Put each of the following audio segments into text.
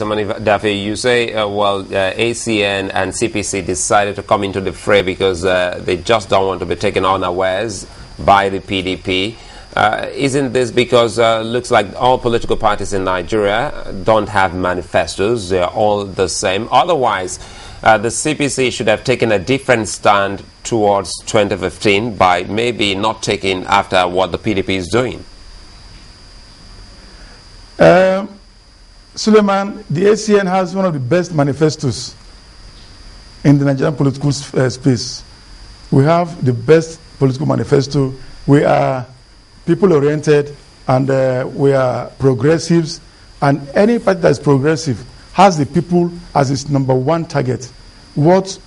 Moniedafe, you say, ACN and CPC decided to come into the fray because they just don't want to be taken unawares by the PDP. Isn't this because looks like all political parties in Nigeria don't have manifestos? They're all the same. Otherwise, the CPC should have taken a different stand towards 2015 by maybe not taking after what the PDP is doing. Suleiman, the ACN has one of the best manifestos in the Nigerian political space. We have the best political manifesto. We are people-oriented and we are progressives. And any party that is progressive has the people as its #1 target. What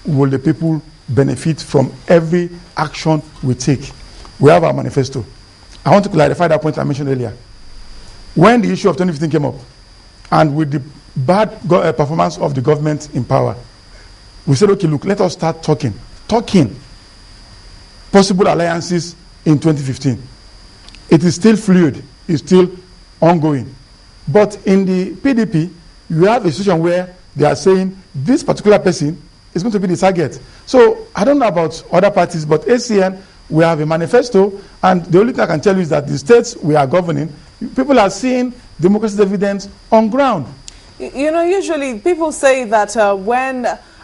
will the people benefit from every action we take? We have our manifesto. I want to clarify that point I mentioned earlier. When the issue of 2015 came up, and with the bad performance of the government in power, we said, okay, look, let us start talking possible alliances in 2015. It is still fluid, it's still ongoing. But in the PDP, you have a situation where they are saying this particular person is going to be the target. So I don't know about other parties, but ACN, we have a manifesto, and the only thing I can tell you is that the states we are governing, people are seeing democracy dividends on ground. You know, usually people say that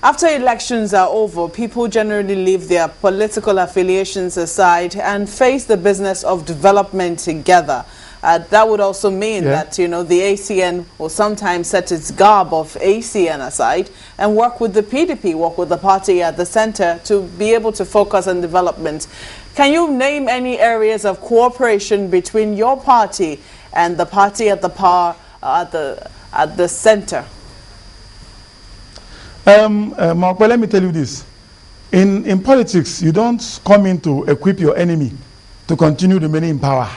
after elections are over, people generally leave their political affiliations aside and face the business of development together. That would also mean that, you know, the ACN will sometimes set its garb of ACN aside and work with the PDP, work with the party at the center to be able to focus on development. Can you name any areas of cooperation between your party and the party at the power at the center? Mark, well, let me tell you this. In politics, you don't come in to equip your enemy to continue remaining in power.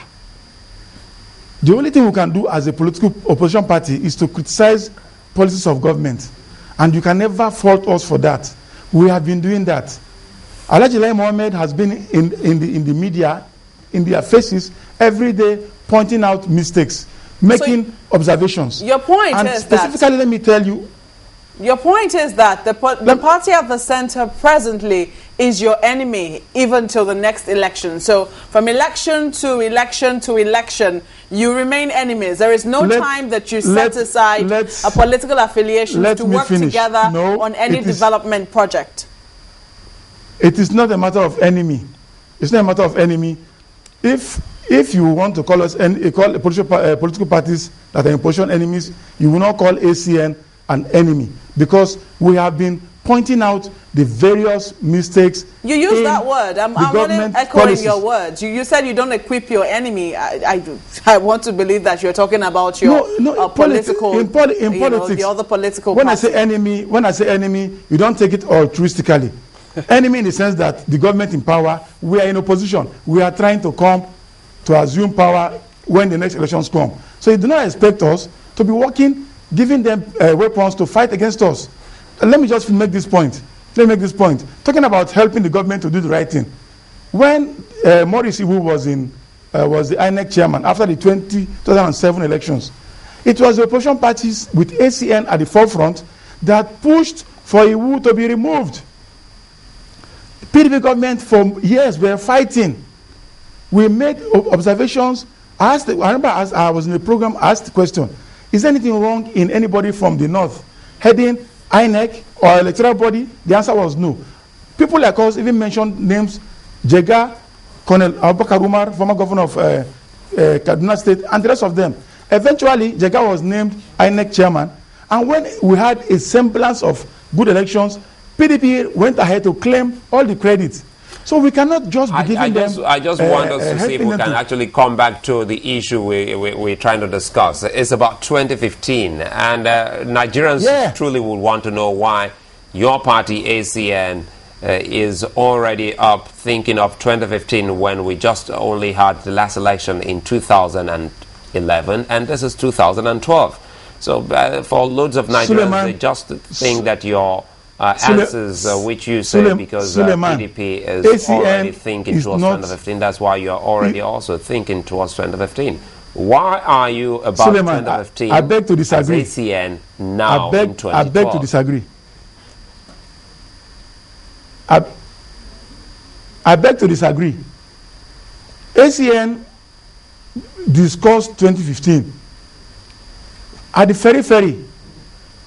The only thing we can do as a political opposition party is to criticize policies of government. And you can never fault us for that. We have been doing that. Alhaji Lai Mohammed has been in the media, in their faces, every day, pointing out mistakes, making observations. Your point and is specifically, let me tell you. Your point is that the party at the center presently is your enemy, even till the next election. So from election to election to election, you remain enemies. There is no time that you set aside a political affiliation to work together on any development project. It is not a matter of enemy. It's not a matter of enemy. If you want to call us political parties that are in position enemies, you will not call ACN an enemy, because we have been pointing out the various mistakes. You use that word. I'm only echoing policies. Your words. You said you don't equip your enemy. I want to believe that you're talking about your political. In politics, the other political. When I say enemy, you don't take it altruistically. Enemy in the sense that the government in power, we are in opposition. We are trying to come to assume power when the next elections come. So you do not expect us to be working, giving them weapons to fight against us. Let me just make this point. Talking about helping the government to do the right thing. When Maurice Iwu was the INEC chairman after the 2007 elections, it was the opposition parties with ACN at the forefront that pushed for Iwu to be removed. PDP government for years were fighting. We made observations. I remember as I was in the program, asked the question, is there anything wrong in anybody from the north heading INEC or electoral body? The answer was no. People like us even mentioned names, Jega, Colonel Abubakar Umar, former governor of Kaduna State, and the rest of them. Eventually, Jega was named INEC chairman. And when we had a semblance of good elections, PDP went ahead to claim all the credit. So we cannot just be giving them. I just want us to see if we can actually come back to the issue we're trying to discuss. It's about 2015, and Nigerians truly would want to know why your party, ACN, is already up thinking of 2015 when we just only had the last election in 2011, and this is 2012. So for loads of Nigerians, they just think that your answers which you say because PDP is already thinking towards 2015. That's why you're already also thinking towards 2015. Why are you about Suleiman, 2015 I beg to disagree. as ACN now in 2012? I beg to disagree. I beg to disagree. ACN discussed 2015. At the ferry,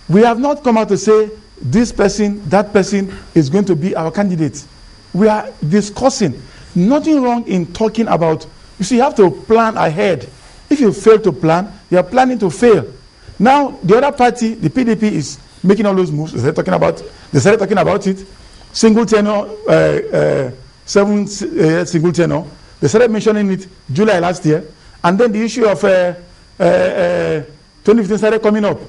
we have not come out to say this person, that person is going to be our candidate. We are discussing. Nothing wrong in talking about, you see, you have to plan ahead. If you fail to plan, you are planning to fail. Now, the other party, the PDP, is making all those moves. They started talking about it. Single tenor, 7 single tenor. They started mentioning it July last year. And then the issue of 2015 started coming up.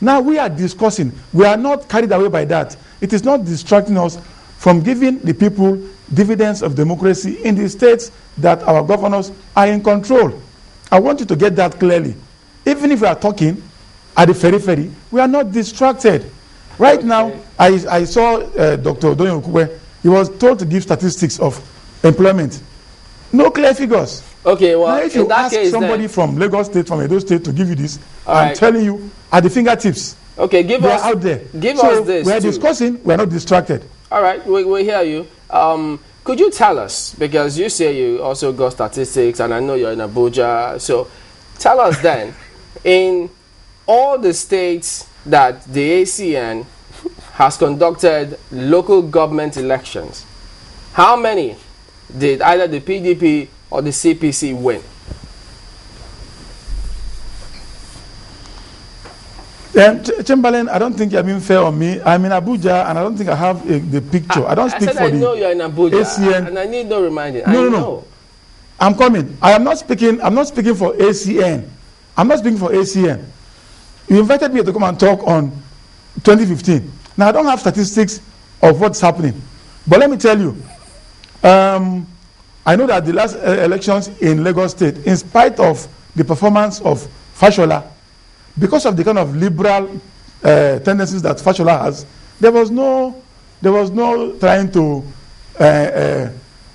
Now we are discussing. We are not carried away by that. It is not distracting us from giving the people dividends of democracy in the states that our governors are in control. I want you to get that clearly. Even if we are talking at the ferry, we are not distracted. Right now, I saw Dr. Odonyo Okwe. He was told to give statistics of employment. No clear figures. Okay, well, now, if you ask somebody from Lagos State, from Edo State to give you this, I'm telling you, at the fingertips. Okay, give us out there. Give us this. We are discussing. We are not distracted. All right, we hear you. Could you tell us, because you say you also got statistics, and I know you're in Abuja, so tell us then, in all the states that the ACN has conducted local government elections, how many did either the PDP or the CPC win? Chamberlain, I don't think you're being fair on me. I'm in Abuja, and I don't think I have the picture. I don't speak for I know you're in Abuja, ACN. and I need no reminding. No. I'm coming. I'm not speaking for ACN. I'm not speaking for ACN. You invited me to come and talk on 2015. Now, I don't have statistics of what's happening. But let me tell you, I know that the last elections in Lagos State, in spite of the performance of Fashola, because of the kind of liberal tendencies that Fashola has, there was no trying to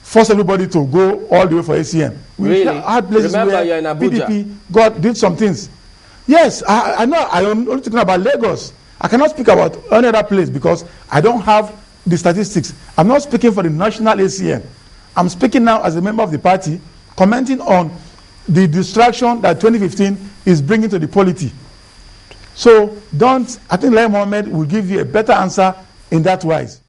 force everybody to go all the way for ACN. Really? Had places where you're in Abuja. PDP did some things. Yes, I know. I am only talking about Lagos. I cannot speak about any other place because I don't have the statistics. I'm not speaking for the national ACN. I'm speaking now as a member of the party, commenting on the distraction that 2015 is bringing to the polity. So I think Lai Mohammed will give you a better answer in that wise.